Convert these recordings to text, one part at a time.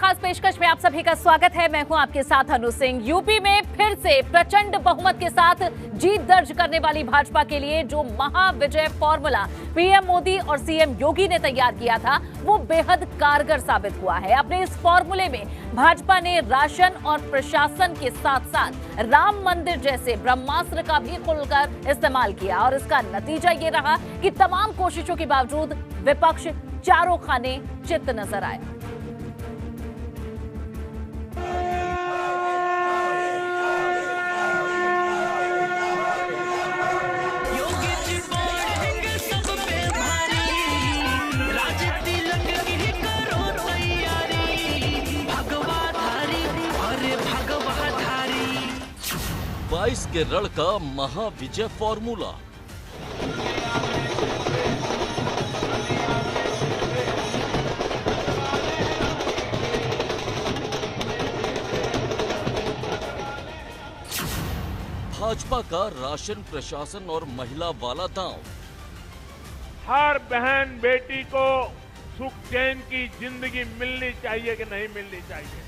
खास पेशकश में आप सभी का स्वागत है। मैं हूं आपके साथ अनु सिंह। यूपी में फिर से प्रचंड बहुमत के साथ जीत दर्ज करने वाली भाजपा के लिए जो महाविजय फॉर्मूला पीएम मोदी और सीएम योगी ने तैयार किया था वो बेहद कारगर साबित हुआ है। अपने इस फॉर्मूले में भाजपा ने राशन और प्रशासन के साथ साथ राम मंदिर जैसे ब्रह्मास्त्र का भी खुलकर इस्तेमाल किया और इसका नतीजा ये रहा कि तमाम कोशिशों के बावजूद विपक्ष चारों खाने चित नजर आए। बाईस के रण का महाविजय फॉर्मूला। भाजपा का राशन प्रशासन और महिला वाला दांव। हर बहन बेटी को सुख चैन की जिंदगी मिलनी चाहिए कि नहीं मिलनी चाहिए,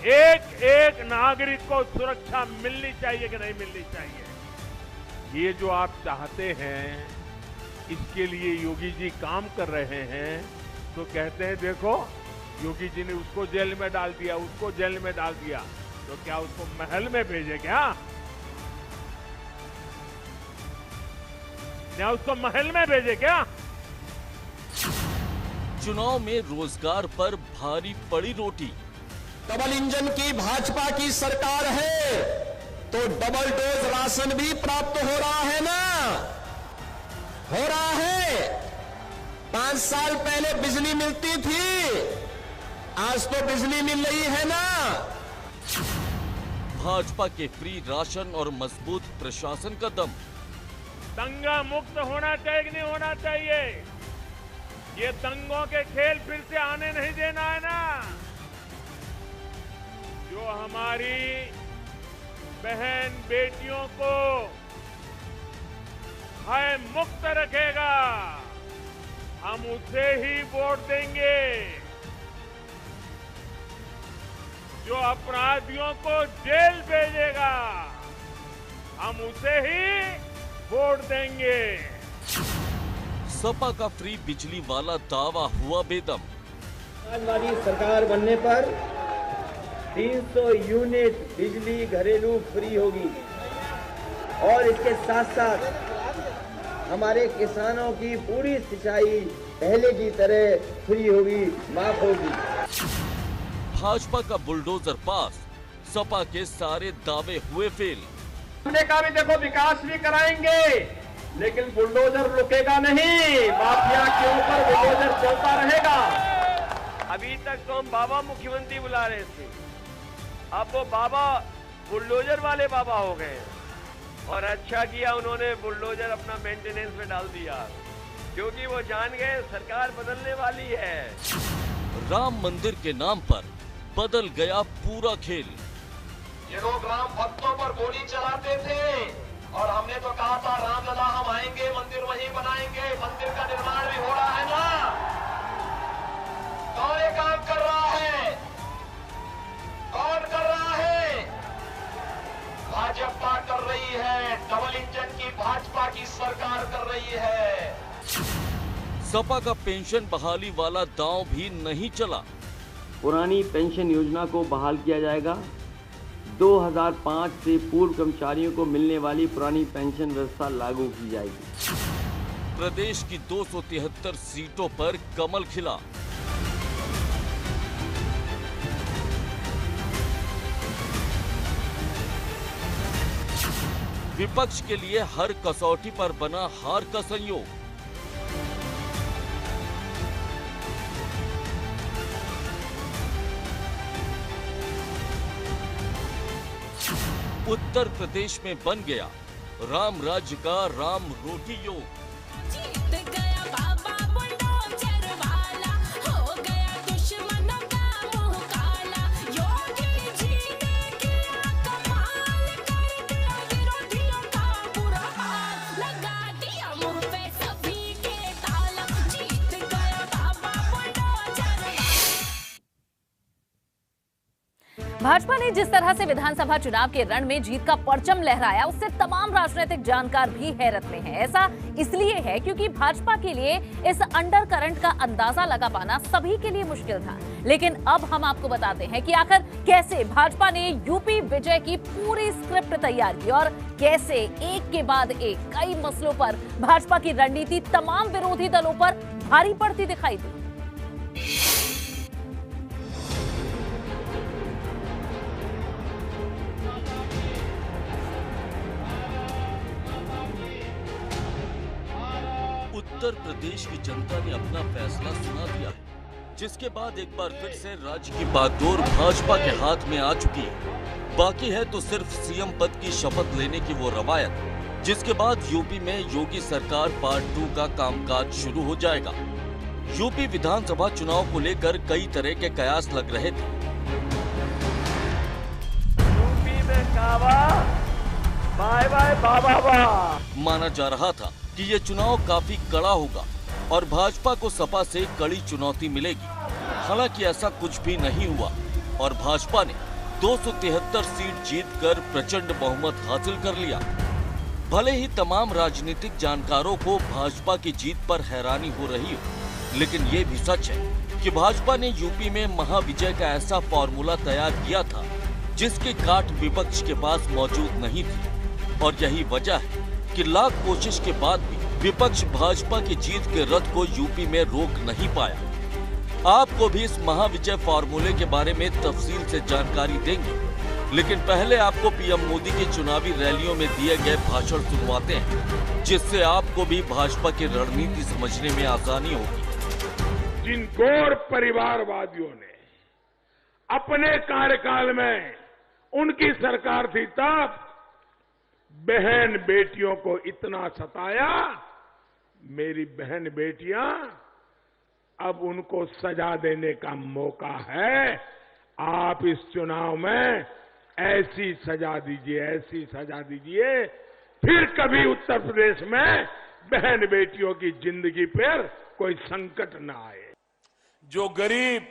एक एक नागरिक को सुरक्षा मिलनी चाहिए कि नहीं मिलनी चाहिए। ये जो आप चाहते हैं इसके लिए योगी जी काम कर रहे हैं। तो कहते हैं देखो योगी जी ने उसको जेल में डाल दिया, उसको जेल में डाल दिया, तो क्या उसको महल में भेजे क्या उसको महल में भेजे क्या? चुनाव में रोजगार पर भारी पड़ी रोटी। डबल इंजन की भाजपा की सरकार है तो डबल डोज राशन भी प्राप्त हो रहा है ना, हो रहा है। 5 साल पहले बिजली मिलती थी, आज तो बिजली मिल रही है ना। भाजपा के फ्री राशन और मजबूत प्रशासन का दम। दंगा मुक्त होना चाहिए कि नहीं होना चाहिए? ये दंगों के खेल फिर से आने नहीं देना है ना। जो हमारी बहन बेटियों को भय मुक्त रखेगा हम उसे ही वोट देंगे। जो अपराधियों को जेल भेजेगा हम उसे ही वोट देंगे। सपा का फ्री बिजली वाला दावा हुआ बेदम। वाली सरकार बनने पर 300 यूनिट बिजली घरेलू फ्री होगी और इसके साथ साथ हमारे किसानों की पूरी सिंचाई पहले की तरह फ्री होगी, माफ होगी। भाजपा का बुलडोजर पास, सपा के सारे दावे हुए फेल। हमने कहा भी देखो विकास भी कराएंगे लेकिन बुलडोजर रुकेगा नहीं, माफिया के ऊपर बुलडोजर चलता रहेगा। अभी तक तो हम बाबा मुख्यमंत्री बुला रहे थे, अब वो बाबा बुलडोजर वाले बाबा हो गए और अच्छा किया उन्होंने बुलडोजर अपना मेंटेनेंस में डाल दिया क्योंकि वो जान गए सरकार बदलने वाली है। राम मंदिर के नाम पर बदल गया पूरा खेल। ये लोग राम भक्तों पर गोली चलाते थे और हमने तो कहा था रामलला हम आएंगे, मंदिर वहीं बनाएंगे। मंदिर का निर्माण भी हो रहा है ना। कौन ये काम कर रहा है? कौन कर रहा है? भाजपा कर रही है। डबल इंजन की भाजपा की सरकार कर रही है। सपा का पेंशन बहाली वाला दांव भी नहीं चला। पुरानी पेंशन योजना को बहाल किया जाएगा। 2005 से पूर्व कर्मचारियों को मिलने वाली पुरानी पेंशन व्यवस्था लागू की जाएगी। प्रदेश की 273 सीटों पर कमल खिला। विपक्ष के लिए हर कसौटी पर बना हार का संयोग। उत्तर प्रदेश में बन गया राम राज्य का राम रोटी योग। भाजपा ने जिस तरह से विधानसभा चुनाव के रण में जीत का परचम लहराया, उससे तमाम राजनीतिक जानकार भी हैरत में हैं। ऐसा इसलिए है क्योंकि भाजपा के लिए इस अंडर करंट का अंदाजा लगा पाना सभी के लिए मुश्किल था। लेकिन अब हम आपको बताते हैं कि आखिर कैसे भाजपा ने यूपी विजय की पूरी स्क्रिप्ट तैयार की और कैसे एक के बाद एक कई मसलों पर भाजपा की रणनीति तमाम विरोधी दलों पर भारी पड़ती दिखाई दी। उत्तर प्रदेश की जनता ने अपना फैसला सुना दिया है, जिसके बाद एक बार फिर से राज्य की बागडोर भाजपा के हाथ में आ चुकी है। बाकी है तो सिर्फ सीएम पद की शपथ लेने की वो रवायत, जिसके बाद यूपी में योगी सरकार पार्ट 2 का कामकाज शुरू हो जाएगा। यूपी विधानसभा चुनाव को लेकर कई तरह के कयास लग रहे थे। यूपी में काबा, बाय बाय बाबा बा। माना जा रहा था कि ये चुनाव काफी कड़ा होगा और भाजपा को सपा से कड़ी चुनौती मिलेगी। हालांकि ऐसा कुछ भी नहीं हुआ और भाजपा ने 273 सीट जीतकर प्रचंड बहुमत हासिल कर लिया। भले ही तमाम राजनीतिक जानकारों को भाजपा की जीत पर हैरानी हो रही हो, लेकिन ये भी सच है कि भाजपा ने यूपी में महाविजय का ऐसा फॉर्मूला तैयार किया था जिसकी काट विपक्ष के पास मौजूद नहीं थी। और यही वजह है कि लाख कोशिश के बाद भी विपक्ष भाजपा की जीत के रथ को यूपी में रोक नहीं पाया। आपको भी इस महाविजय फॉर्मूले के बारे में तफसील से जानकारी देंगे, लेकिन पहले आपको पीएम मोदी की चुनावी रैलियों में दिए गए भाषण सुनवाते हैं, जिससे आपको भी भाजपा की रणनीति समझने में आसानी होगी। जिन गौर परिवारवादियों ने अपने कार्यकाल में उनकी सरकार थी तब बहन बेटियों को इतना सताया, मेरी बहन बेटियां अब उनको सजा देने का मौका है। आप इस चुनाव में ऐसी सजा दीजिए, ऐसी सजा दीजिए, फिर कभी उत्तर प्रदेश में बहन बेटियों की जिंदगी पर कोई संकट न आए। जो गरीब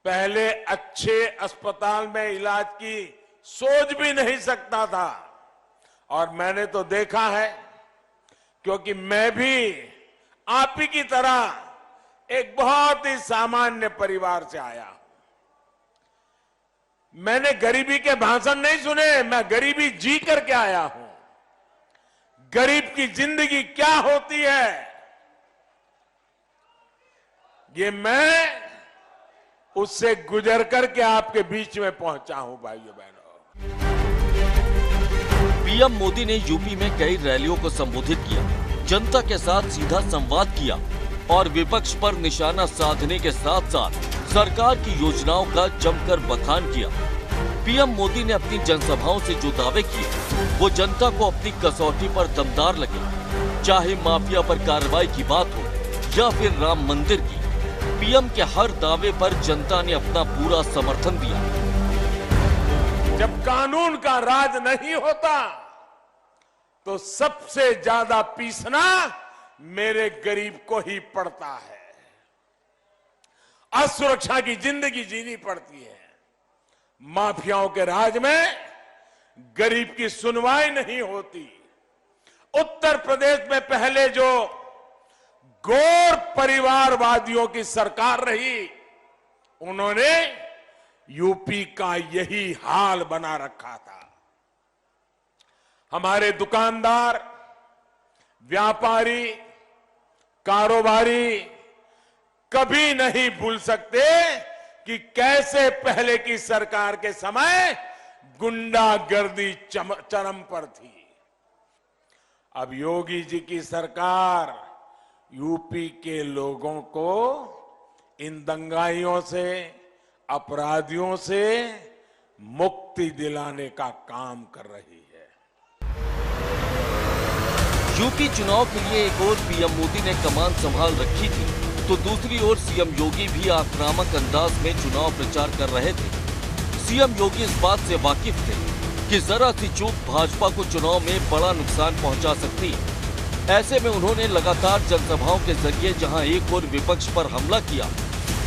पहले अच्छे अस्पताल में इलाज की सोच भी नहीं सकता था, और मैंने तो देखा है क्योंकि मैं भी आप ही की तरह एक बहुत ही सामान्य परिवार से आया हूं। मैंने गरीबी के भाषण नहीं सुने, मैं गरीबी जी करके आया हूं। गरीब की जिंदगी क्या होती है ये मैं उससे गुजर करके आपके बीच में पहुंचा हूं। भाइयों बहनों, पीएम मोदी ने यूपी में कई रैलियों को संबोधित किया, जनता के साथ सीधा संवाद किया और विपक्ष पर निशाना साधने के साथ साथ सरकार की योजनाओं का जमकर बखान किया। पीएम मोदी ने अपनी जनसभाओं से जो दावे किए वो जनता को अपनी कसौटी पर दमदार लगे। चाहे माफिया पर कार्रवाई की बात हो या फिर राम मंदिर की, पीएम के हर दावे पर जनता ने अपना पूरा समर्थन दिया। जब कानून का राज नहीं होता तो सबसे ज्यादा पीसना मेरे गरीब को ही पड़ता है। असुरक्षा की जिंदगी जीनी पड़ती है। माफियाओं के राज में गरीब की सुनवाई नहीं होती। उत्तर प्रदेश में पहले जो गौर परिवारवादियों की सरकार रही, उन्होंने यूपी का यही हाल बना रखा था। हमारे दुकानदार, व्यापारी, कारोबारी कभी नहीं भूल सकते कि कैसे पहले की सरकार के समय गुंडागर्दी चरम पर थी। अब योगी जी की सरकार यूपी के लोगों को इन दंगाइयों से, अपराधियों से मुक्ति दिलाने का काम कर रही है। यूपी चुनाव के लिए एक ओर पीएम मोदी ने कमान संभाल रखी थी, तो दूसरी ओर सीएम योगी भी आक्रामक अंदाज में चुनाव प्रचार कर रहे थे। सीएम योगी इस बात से वाकिफ थे कि जरा सी चूक भाजपा को चुनाव में बड़ा नुकसान पहुंचा सकती है। ऐसे में उन्होंने लगातार जनसभाओं के जरिए जहां एक ओर विपक्ष पर हमला किया,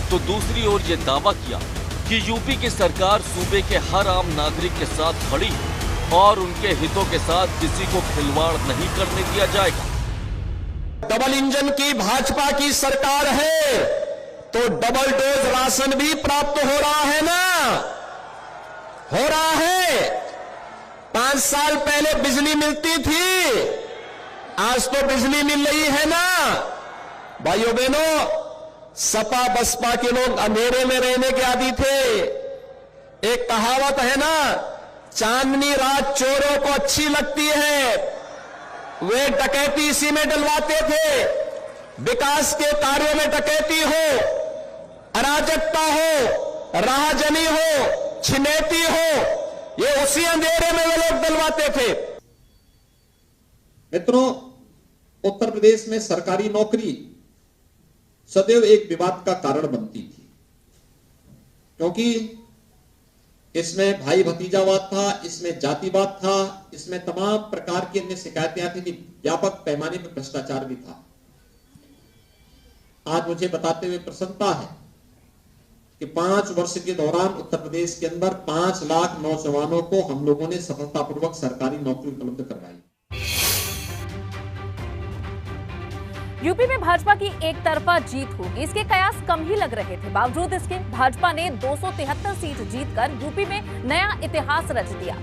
तो दूसरी ओर ये दावा किया कि यूपी की सरकार सूबे के हर आम नागरिक के साथ खड़ी है और उनके हितों के साथ किसी को खिलवाड़ नहीं करने दिया जाएगा। डबल इंजन की भाजपा की सरकार है तो डबल डोज राशन भी प्राप्त हो रहा है ना, हो रहा है। 5 साल पहले बिजली मिलती थी, आज तो बिजली मिल रही है ना। भाइयों बहनों, सपा बसपा के लोग अंधेरे में रहने के आदी थे। एक कहावत है ना, चांदनी रात चोरों को अच्छी लगती है। वे डकैती इसी में डलवाते थे। विकास के कार्यों में डकैती हो, अराजकता हो, राहजनी हो, छिनैती हो, ये उसी अंधेरे में वे लोग डलवाते थे। मित्रों, उत्तर प्रदेश में सरकारी नौकरी सदैव एक विवाद का कारण बनती थी, क्योंकि इसमें भाई भतीजावाद था, इसमें जातिवाद था, इसमें तमाम प्रकार की अन्य शिकायतें आती थी, व्यापक पैमाने पर भ्रष्टाचार भी था। आज मुझे बताते हुए प्रसन्नता है कि 5 वर्ष के दौरान उत्तर प्रदेश के अंदर 5 लाख नौजवानों को हम लोगों ने सफलतापूर्वक सरकारी नौकरी उपलब्ध करवाई। यूपी में भाजपा की एक तरफा जीत होगी, इसके कयास कम ही लग रहे थे। बावजूद इसके भाजपा ने 273 सीट जीतकर यूपी में नया इतिहास रच दिया।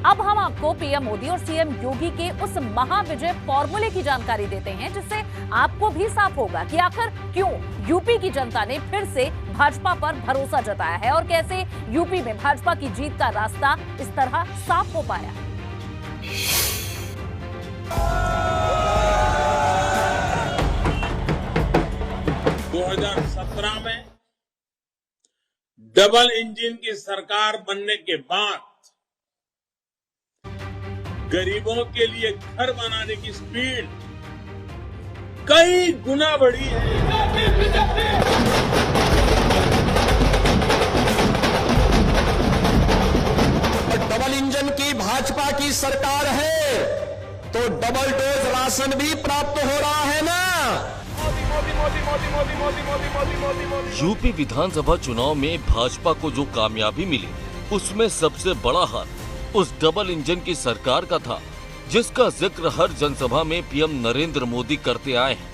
अब हम आपको पीएम मोदी और सीएम योगी के उस महाविजय फॉर्मूले की जानकारी देते हैं, जिससे आपको भी साफ होगा कि आखिर क्यों यूपी की जनता ने फिर से भाजपा पर भरोसा जताया है और कैसे यूपी में भाजपा की जीत का रास्ता इस तरह साफ हो पाया। 2017 में डबल इंजन की सरकार बनने के बाद गरीबों के लिए घर बनाने की स्पीड कई गुना बढ़ी है। डबल इंजन की भाजपा की सरकार है तो डबल डोज राशन भी प्राप्त हो रहा है ना। यूपी विधानसभा चुनाव में भाजपा को जो कामयाबी मिली, उसमें सबसे बड़ा हाथ उस डबल इंजन की सरकार का था, जिसका जिक्र हर जनसभा में पीएम नरेंद्र मोदी करते आए हैं।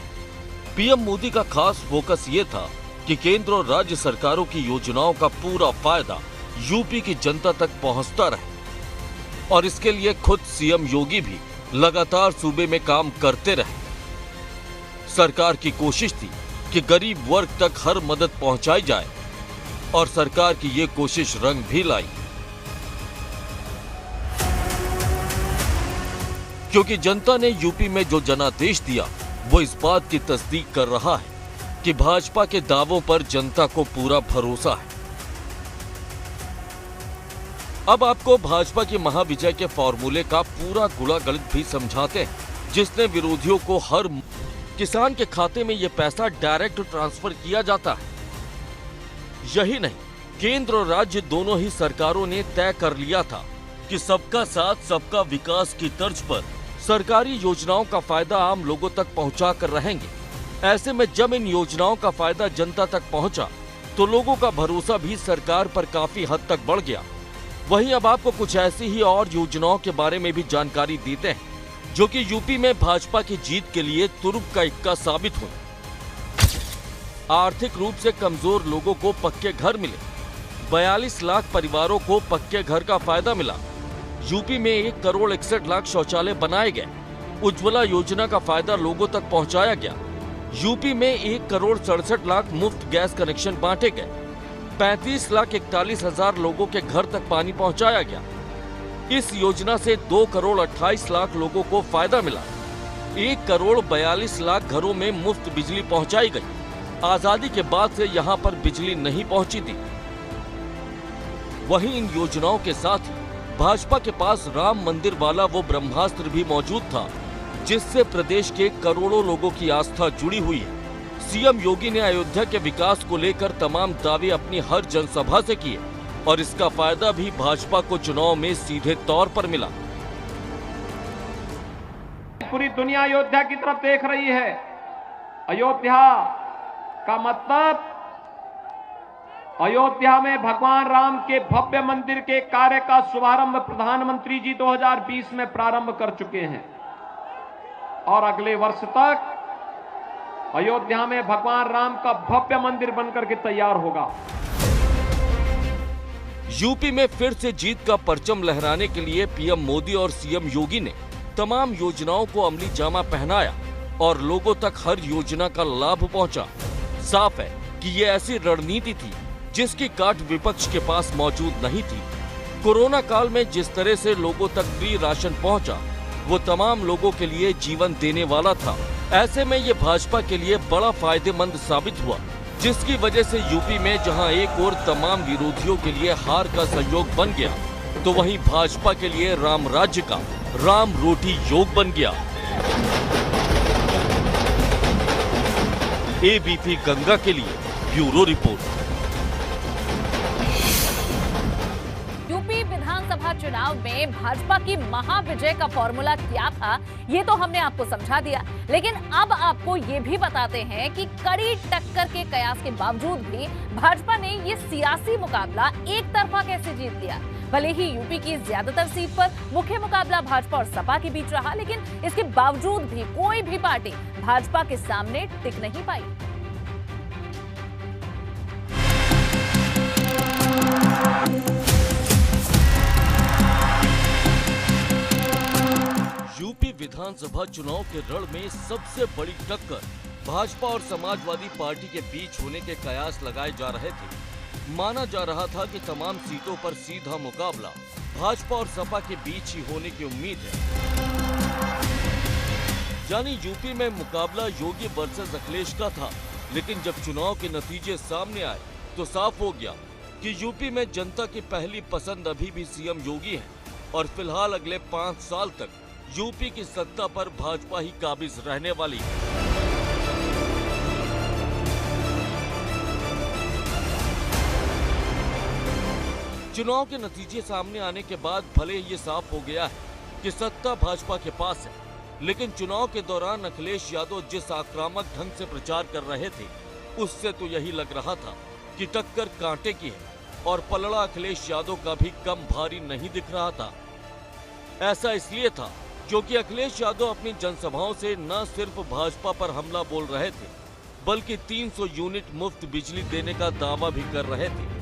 पीएम मोदी का खास फोकस ये था कि केंद्र और राज्य सरकारों की योजनाओं का पूरा फायदा यूपी की जनता तक पहुंचता रहे और इसके लिए खुद सीएम योगी भी लगातार सूबे में काम करते रहे। सरकार की कोशिश थी कि गरीब वर्ग तक हर मदद पहुंचाई जाए और सरकार की ये कोशिश रंग भी लाई, क्योंकि जनता ने यूपी में जो जनादेश दिया वो इस बात की तस्दीक कर रहा है कि भाजपा के दावों पर जनता को पूरा भरोसा है। अब आपको भाजपा की महाविजय के फॉर्मूले का पूरा गुणा गणित भी समझाते हैं, जिसने विरोधियों को हर किसान के खाते में ये पैसा डायरेक्ट ट्रांसफर किया जाता है। यही नहीं, केंद्र और राज्य दोनों ही सरकारों ने तय कर लिया था कि सबका साथ सबका विकास की तर्ज पर सरकारी योजनाओं का फायदा आम लोगों तक पहुंचा कर रहेंगे। ऐसे में जब इन योजनाओं का फायदा जनता तक पहुंचा तो लोगों का भरोसा भी सरकार पर काफी हद तक बढ़ गया। वहीं अब आपको कुछ ऐसी ही और योजनाओं के बारे में भी जानकारी देते हैं जो कि यूपी में भाजपा की जीत के लिए तुरुप का इक्का साबित हुई। आर्थिक रूप से कमजोर लोगों को पक्के घर मिले, 42 लाख परिवारों को पक्के घर का फायदा मिला। यूपी में 1 करोड़ 61 लाख शौचालय बनाए गए। उज्ज्वला योजना का फायदा लोगों तक पहुंचाया गया। यूपी में 1 करोड़ 67 लाख मुफ्त गैस कनेक्शन बांटे गए। 35 लाख 41 हजार लोगों के घर तक पानी पहुंचाया गया। इस योजना से 2 करोड़ 28 लाख लोगों को फायदा मिला। 1 करोड़ 42 लाख घरों में मुफ्त बिजली पहुंचाई गई। आजादी के बाद से यहां पर बिजली नहीं पहुंची थी। वहीं इन योजनाओं के साथ ही भाजपा के पास राम मंदिर वाला वो ब्रह्मास्त्र भी मौजूद था, जिससे प्रदेश के करोड़ों लोगों की आस्था जुड़ी हुई है। सीएम योगी ने अयोध्या के विकास को लेकर तमाम दावे अपनी हर जनसभा से किए और इसका फायदा भी भाजपा को चुनाव में सीधे तौर पर मिला। पूरी दुनिया अयोध्या की तरफ देख रही है। अयोध्या का मतलब अयोध्या में भगवान राम के भव्य मंदिर के कार्य का शुभारंभ प्रधानमंत्री जी 2020 में प्रारंभ कर चुके हैं और अगले वर्ष तक अयोध्या में भगवान राम का भव्य मंदिर बनकर के तैयार होगा। यूपी में फिर से जीत का परचम लहराने के लिए पीएम मोदी और सीएम योगी ने तमाम योजनाओं को अमली जामा पहनाया और लोगों तक हर योजना का लाभ पहुंचा। साफ है कि ये ऐसी रणनीति थी जिसकी काट विपक्ष के पास मौजूद नहीं थी। कोरोना काल में जिस तरह से लोगों तक फ्री राशन पहुंचा, वो तमाम लोगों के लिए जीवन देने वाला था। ऐसे में ये भाजपा के लिए बड़ा फायदेमंद साबित हुआ, जिसकी वजह से यूपी में जहां एक और तमाम विरोधियों के लिए हार का संयोग बन गया, तो वहीं भाजपा के लिए राम राज्य का राम रोटी योग बन गया। एबीपी गंगा के लिए ब्यूरो रिपोर्ट। यूपी विधानसभा चुनाव में भाजपा की महाविजय का फॉर्मूला क्या था, ये तो हमने आपको समझा दिया, लेकिन अब आपको ये भी बताते हैं कि कड़ी टक्कर के कयास के बावजूद भी भाजपा ने ये सियासी मुकाबला एक तरफा कैसे जीत लिया। भले ही यूपी की ज्यादातर सीट पर मुख्य मुकाबला भाजपा और सपा के बीच रहा, लेकिन इसके बावजूद भी कोई भी पार्टी भाजपा के सामने टिक नहीं पाई। यूपी विधानसभा चुनाव के रण में सबसे बड़ी टक्कर भाजपा और समाजवादी पार्टी के बीच होने के कयास लगाए जा रहे थे। माना जा रहा था कि तमाम सीटों पर सीधा मुकाबला भाजपा और सपा के बीच ही होने की उम्मीद है। यानी यूपी में मुकाबला योगी वर्सेस अखिलेश का था, लेकिन जब चुनाव के नतीजे सामने आए तो साफ हो गया कि यूपी में जनता की पहली पसंद अभी भी सीएम योगी है और फिलहाल अगले 5 साल तक यूपी की सत्ता पर भाजपा ही काबिज रहने वाली है। चुनाव के नतीजे सामने आने के बाद भले ये साफ हो गया है कि सत्ता भाजपा के पास है, लेकिन चुनाव के दौरान अखिलेश यादव जिस आक्रामक ढंग से प्रचार कर रहे थे, उससे तो यही लग रहा था कि टक्कर कांटे की है और पलड़ा अखिलेश यादव का भी कम भारी नहीं दिख रहा था। ऐसा इसलिए था क्योंकि अखिलेश यादव अपनी जनसभाओं से न सिर्फ भाजपा पर हमला बोल रहे थे, बल्कि 300 यूनिट मुफ्त बिजली देने का दावा भी कर रहे थे।